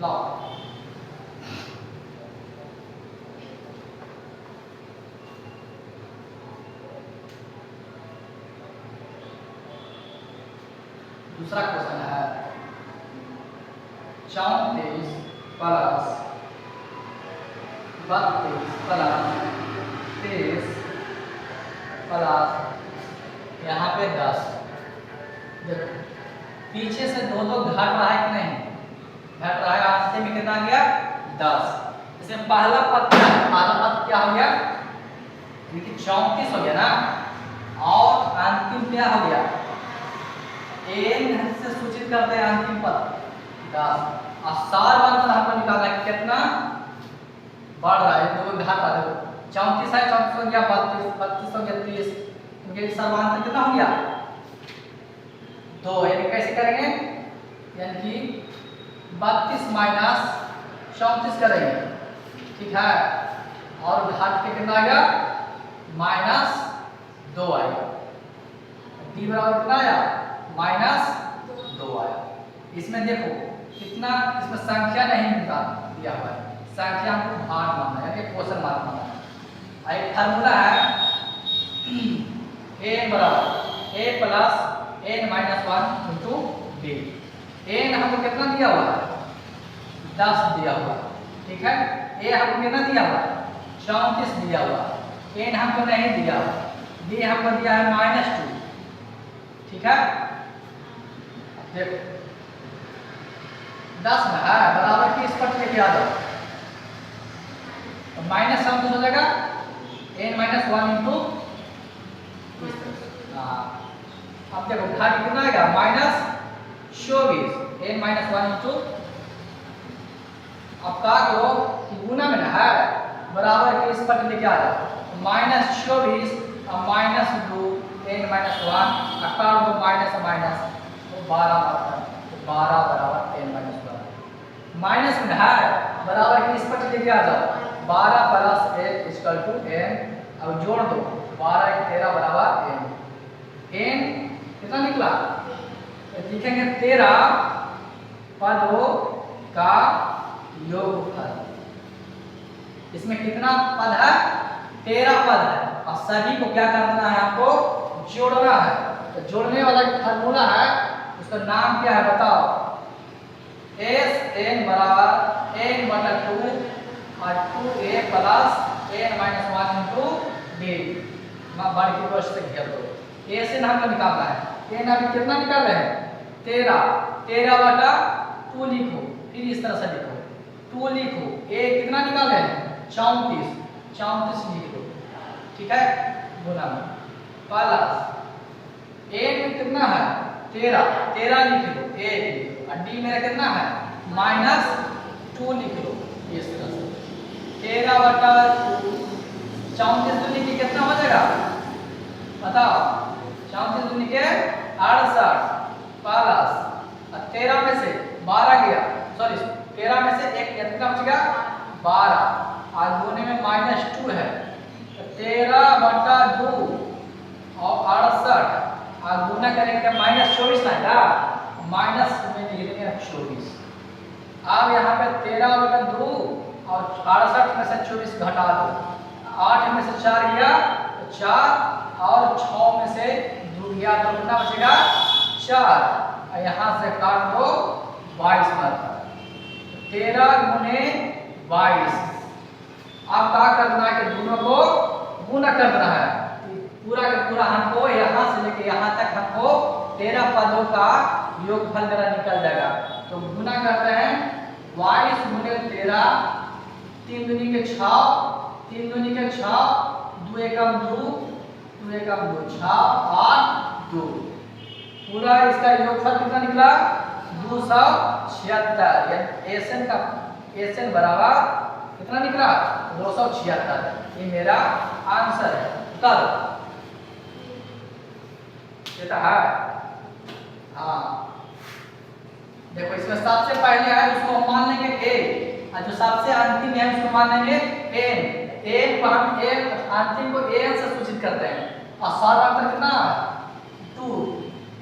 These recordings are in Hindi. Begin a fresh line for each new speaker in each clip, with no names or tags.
लाओ दूसरा क्वेश्चन है 34 प्लस 32 प्लस 23 प्लस यहाँ पे 10। देखो पीछे से दो घट रहा है कि नहीं, घट रहा है। आंसर में कितना आ गया 10। इसमें पहला पद क्या है, पहला पद क्या हो गया, क्योंकि 34 हो गया ना, और अंतिम क्या हो गया n से सूचित करते हैं अंतिम पद 10। और सार मान हमको निकालना है कितना बढ़ रहा है, दो घात आ रहा है। 34 है, 34 हो गया 32, 32 हो गया 30, क्योंकि सर्वांतर कितना हो गया 2। यानी कैसे करेंगे, यानी कि 32 माइनस 34 करेंगे, ठीक है। और घात के कितना आएगा -2 आएगा। d बराबर कितना आया -2 आया। इसमें देखो कितना, इसमें संख्या नहीं मिलता दिया हुआ है, संख्या हमको भाग मानना है, क्वेश्चन मार्क मानना है। एक फार्मूला है a बराबर a plus n minus 1 into b। n हमको कितना दिया हुआ है 10 दिया हुआ है, ठीक है। a हमको कितना दिया हुआ है 34 दिया हुआ है, n हमको नहीं दिया हुआ, b हमको दिया है -2, ठीक है। देखो 10 में है बराबर की इस पर लेके आ जाओ, तो माइनस हम हो जाएगा n माइनस 1 इंटू। अब देखो घाट कितना आएगा -24 n माइनस 1 इंटू। अब क्या करो कि गुना में ना है बराबर के इस पर लेके आ जाओ, -24 और -2 n माइनस 1 काट दो माइनस माइनस, तो 12 आता है, तो 12 बराबर n माइनस 1। माइनस में है बराबर के इस पर लेके आ जाओ, 12 प्लस 1 इक्वल टू n। अब जोड़ दो 12 1 13 बराबर n। n कितना निकला, तो लिखेंगे 13 पदों का योगफल। इसमें कितना पद है 13 पद है, और सभी को क्या करना है आपको जोड़ना है। तो जोड़ने वाला फार्मूला है, उसका नाम क्या है बताओ, s n बराबर n बटा 2 और 2a plus n minus 1 into b। मैं बार की वर्ष से घेर दो, s n हमको निकालना है। n अभी कितना निकाल रहे हैं 13 बटा 2 लिखो, फिर इस तरह से लिखो 2 लिखो, a कितना निकाल रहे हैं 34 लिख दो, ठीक है। गुना में प्लस a में कितना है 13 लिख लो, a लिख लो, और d मेरा कितना है -2 लिख लो, इस तरह से 13 बटा 34 दूनी के कितना हो जाएगा बताओ, 34 दूनी के 68 प्लस 13 में से 12 गया, सॉरी 13 में से एक कितना बचेगा 12, और गुने में -2 है, तो 13 बटा 2 और 68 और गुना करेंगे -24 आएगा, माइनस में लिख देंगे 24। अब यहाँ पे 13 बटा 2 और 68 में से 24 घटा दो, 8 में से 4 गया तो 4 और 6 में से 2 गया, तो कितना बचेगा 4, और यहाँ से काट दो 22 मात्रा, 13 गुने 22। अब क्या करना है कि दोनों को गुना करना है, पूरा का पूरा हमको यहाँ से लेके यहाँ तक हमको 13 पदों का योगफल मेरा निकल जाएगा। तो गुना करते हैं 22 गुने 13, 3 दूनी के 6, 3 दूनी के 6, 2 एकम 2, 2 एकम 2 6 8 2, पूरा इसका योगफल कितना निकला 276। यानी एसएन का एसएन बराबर कितना निकला 276। ये मेरा आंसर है। उत्तर देता है। हाँ देखो इसमें सबसे पहले है उसको हम मान लेंगे a, और जो सबसे अंतिम है उसको मान लेंगे n। n को हम अंतिम को an से सूचित करते हैं, और सारा अंतर कितना 2।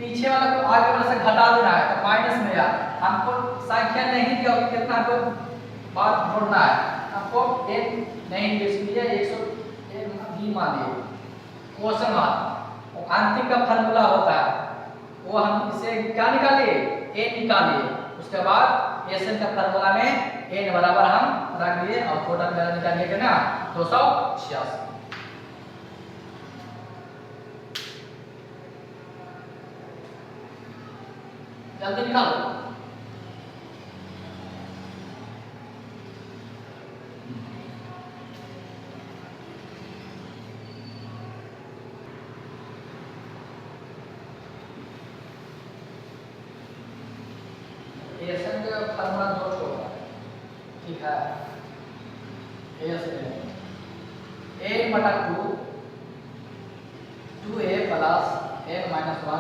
पीछे वाला को आगे वाला से घटा देना है तो माइनस में या हमको संख्या नहीं दिया कितना हमको बात जोड़ना है हमको n नहीं दिया इसलिए 100 भी मानिए क्वेश्चन मार्क और अंतिम का फार्मूला होता है वो हम इसे क्या निकालिए n निकालिए उसके बाद एसएन का फार्मूला में n बराबर हम रख दिए और टोटल मेरा निकालिए के ना 286 जल्दी निकालो एसएन का फार्मूला दो छोड़ा ठीक है एसएन a बटा 2 2a प्लस n माइनस 1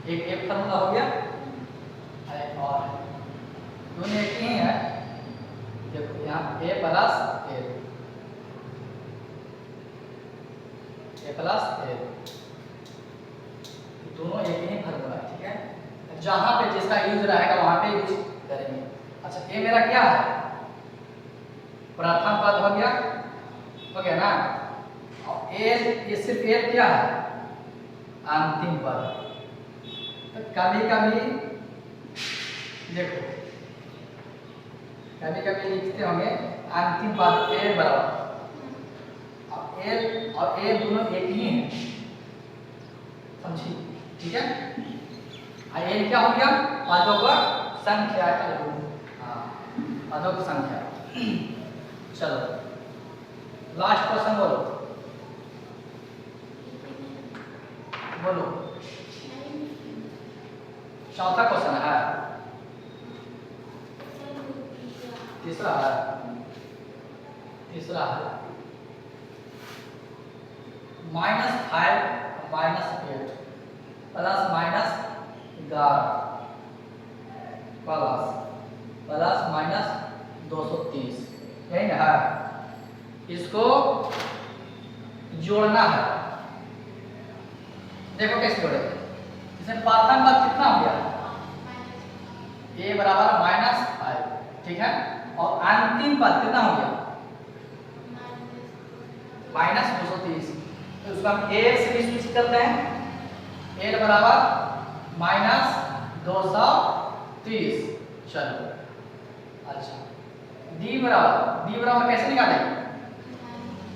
एक फार्मूला हो गया और दोनों एक ही है देखो यहाँ a प्लस a दोनों एक ही फार्मूला ठीक है जहाँ पे जिसका यूज रहेगा वहाँ पे यूज करेंगे अच्छा ये मेरा क्या है प्रथम पद हो गया ना और ये सिर्फ एक क्या है अंतिम पद तो कभी कभी देखो कभी कभी लिखते होंगे अंतिम पद a बराबर और a दोनों एक ही हैं समझिए ठीक है ये क्या हो गया पदों का संख्या का पदों की संख्या चलो लास्ट क्वेश्चन बोलो चौथा क्वेश्चन है तीसरा है -5 -8 प्लस माइनस 11 प्लस माइनस 230 यही ना है इसको जोड़ना है देखो कैसे जोड़ेंगे इसमें प्रथम पद कितना हो गया a बराबर -5 ठीक है और अंतिम पद कितना हो गया -230 तो उसको हम a से स्विच करते हैं a बराबर -230 चलो अच्छा d बराबर कैसे निकालेंगे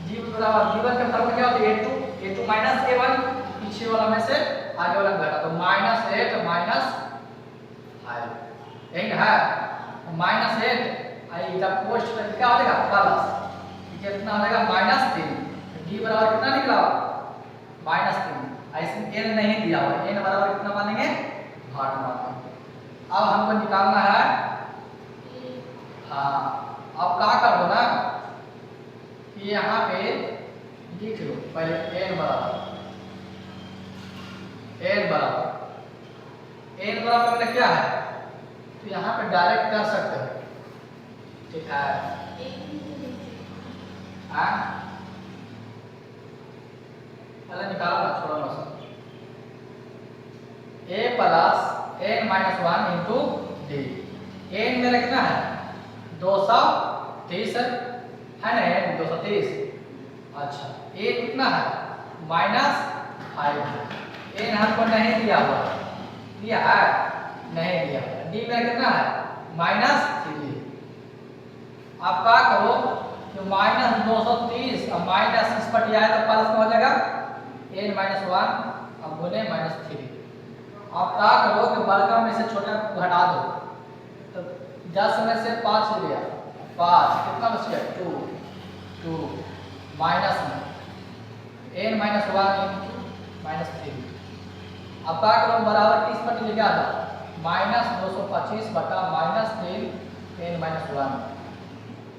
d बराबर d1 का फॉर्मूला क्या होता है a2 माइनस a1 पीछे वाला में से आगे वाला घटा तो -8 -5 यही है -8 आई जब पोस्ट कर क्या हो जाएगा प्लस कितना हो जाएगा -3 d बराबर कितना निकला -3 ऐसे n नहीं दिया हुआ n बराबर कितना मानेंगे घाट मानेंगे अब हमको निकालना है हाँ अब क्या कर दो ना कि यहाँ पे लिख लो पहले n बराबर मेरा क्या है तो यहाँ पे डायरेक्ट कर सकते हो ठीक है पहले निकालो ना छोड़ो ना सब a plus n minus 1 into d n मेरा कितना है 230 है ना n 230 अच्छा a कितना है -5 n हमको नहीं दिया हुआ दिया है नहीं दिया d मेरा कितना है -3 आप क्या करो कि -230 और माइनस इस पर आए तो प्लस में हो जाएगा n -1 अब गुने -3 आप क्या करो कि बड़का में से छोटा घटा दो तो 10 में से 5 लिया 5 कितना बच गया 2 माइनस में n -1 -3 अब क्या करो बराबर किस पर लिखा था -225 बटा -3 n -1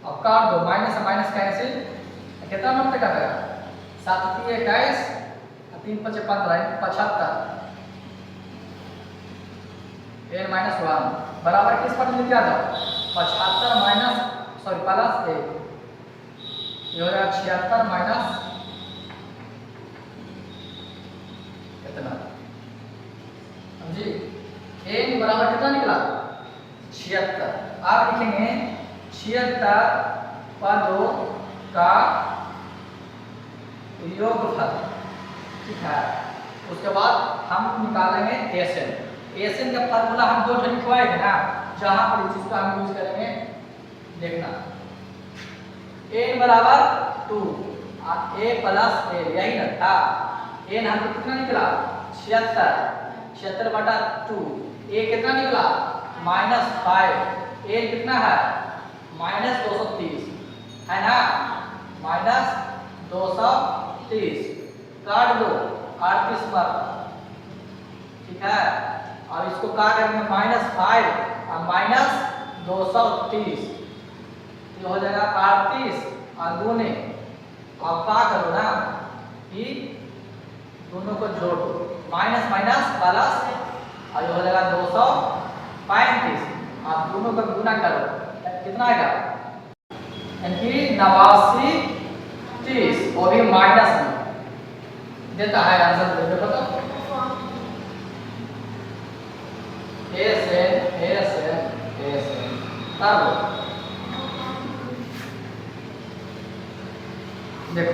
अब काट दो माइनस माइनस कैंसिल कितना नंबर का आएगा 7 3 21 3 5 15 75 n -1 बराबर किस पर लिखा था 75 माइनस सॉरी प्लस 1 ये हो जाएगा 76 माइनस कितना, समझी। एन बराबर कितना निकला 76। आप लिखेंगे 76 पदों का योगफल, ठीक है। उसके बाद हम निकालेंगे एसएन। एसएन का फार्मूला हम दो लिखवाए थे ना, जहां पर इस चीज का हम यूज करेंगे देखना। एन बराबर 2 ए प्लस ए, यही ना था। एन हमको कितना निकला 76 बटा 2। ए कितना निकला -5। एन कितना है -230 है ना, -230 काट दो 38 पर, ठीक है। अब इसको काट करेंगे -5 और -230, ये हो जाएगा 38 और दूने। अब क्या करो ना कि दोनों को जोड़ दो, माइनस माइनस प्लस, और ये हो जाएगा 235। आप दोनों को गुना करो, कितना आएगा यानी कि 89 30, वो भी माइनस में देता है आंसर। देखो तो एसएन तब देखो